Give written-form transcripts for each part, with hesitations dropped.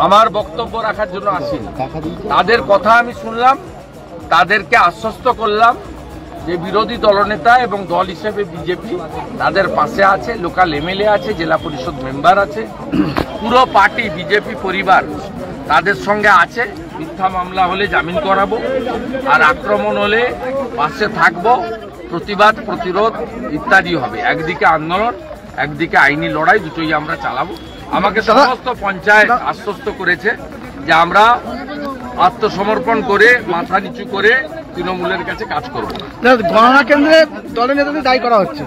আমার বক্তব্য রাখার জন্য আসিনি। তাদের কথা আমি শুনলাম, তাদেরকে আশ্বস্ত করলাম যে বিরোধী দলনেতা এবং দল হিসেবে বিজেপি তাদের পাশে আছে, লোকাল এমএলএ আছে, জেলা পরিষদ মেম্বার আছে, পুরো পার্টি বিজেপি পরিবার তাদের সঙ্গে আছে। মিথ্যা মামলা হলে জামিন করাবো, আর আক্রমণ হলে পাশে থাকবো, প্রতিবাদ প্রতিরোধ ইত্যাদি হবে। একদিকে আন্দোলন, একদিকে আইনি লড়াই, দুটোই আমরা চালাবো। আমাকে সমস্ত পঞ্চায়েত আশ্বস্ত করেছে যে আমরা আত্মসমর্পণ করে মাথা নিচু করে তৃণমূলের কাছে কাজ করব। গণনা কেন্দ্রে দলের নেতাদের দায়ী করা হচ্ছে,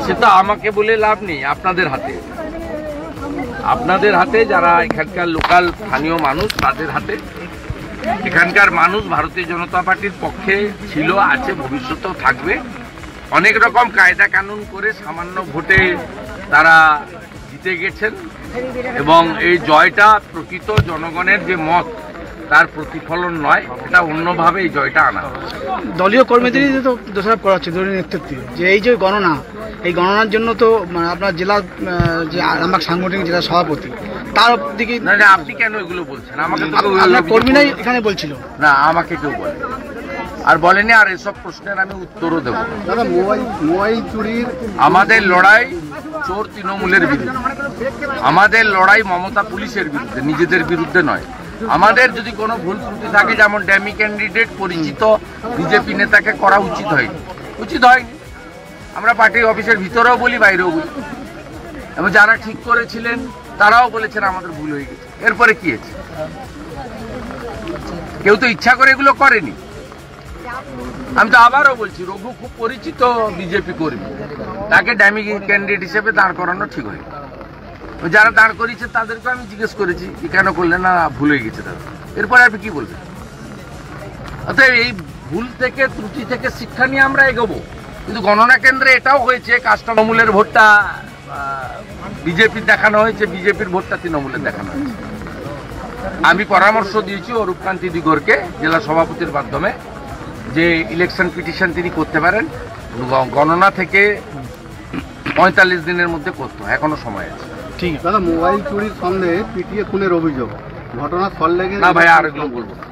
সেটা আমাকে বলে লাভ নেই, আপনাদের হাতে, আপনাদের হাতে, যারা এখানকার লোকাল স্থানীয় মানুষ তাদের হাতে। এখানকার মানুষ ভারতীয় জনতা পার্টির পক্ষে ছিল, আছে, ভবিষ্যতেও থাকবে। অনেক রকম কায়দা কানুন করে সামান্য ভোটে তারা জিতে গেছেন এবং এই জয়টা প্রকৃত জনগণের যে মত তার প্রতিফলন নয়, এটা অন্যভাবে এই জয়টা আনা হবে। দলীয় কর্মীদেরই তো দোষারোপ করা হচ্ছে দলীয় নেতৃত্বে, যে এই যে গণনা, এই গণনার জন্য তো আপনার জেলা যে আরামবাগ সাংগঠনিক জেলা সভাপতি তার দিকে না, আপনি কেন এগুলো বলছেন? আমাকে তো আপনার কর্মীরাই এখানে বলছিল না, আমাকে কেউ বলে আর বলেনি। আর এসব প্রশ্নের আমি উত্তরও দেব। মোবাইল চুরির আমাদের লড়াই চোর তৃণমূলের বিরুদ্ধে, আমাদের লড়াই মমতা পুলিশের বিরুদ্ধে, নিজেদের বিরুদ্ধে নয়। আমাদের যদি কোনো ভুল ত্রুটি থাকে, যেমন ড্যামি ক্যান্ডিডেট পরিচিত বিজেপি নেতাকে করা উচিত হয়নি, আমরা পার্টি অফিসের ভিতরেও বলি, বাইরেও বলি, এবং যারা ঠিক করেছিলেন তারাও বলেছেন আমাদের ভুল হয়ে গেছে। এরপরে কি হয়েছে? কেউ তো ইচ্ছা করে এগুলো করেনি। আমি তো আবারও বলছি, রঘু খুব পরিচিত বিজেপি কর্মী, তাকে ড্যামি ক্যান্ডিডেট হিসেবে দাঁড় করানো ঠিক হয়নি। যারা দাঁড় করিয়েছে তাদেরকে আমি জিজ্ঞেস করেছি কেন করলেন না, ভুল হয়ে গেছে তাদের। এরপরে আপনি কি বলবেন? অতএব এই ভুল থেকে, ত্রুটি থেকে শিক্ষা নিয়ে আমরা এগোবো। কিন্তু গণনা কেন্দ্রে এটাও হয়েছে, তৃণমূলের ভোটটা বিজেপির দেখানো হয়েছে, বিজেপির ভোটটা তৃণমূলের দেখানো হয়েছে। আমি পরামর্শ দিয়েছি অরূপকান্তি দিগরকে জেলা সভাপতির মাধ্যমে যে ইলেকশন পিটিশন তিনি করতে পারেন, গণনা থেকে 45 দিনের মধ্যে করতে হয়, এখনো সময় আছে। ঠিক আছে দাদা, মোবাইল চুরির সন্দেহে পিটিয়ে খুনের অভিযোগ, ঘটনা সল্লেগে না ভাই, আর এগুলো বলবো না।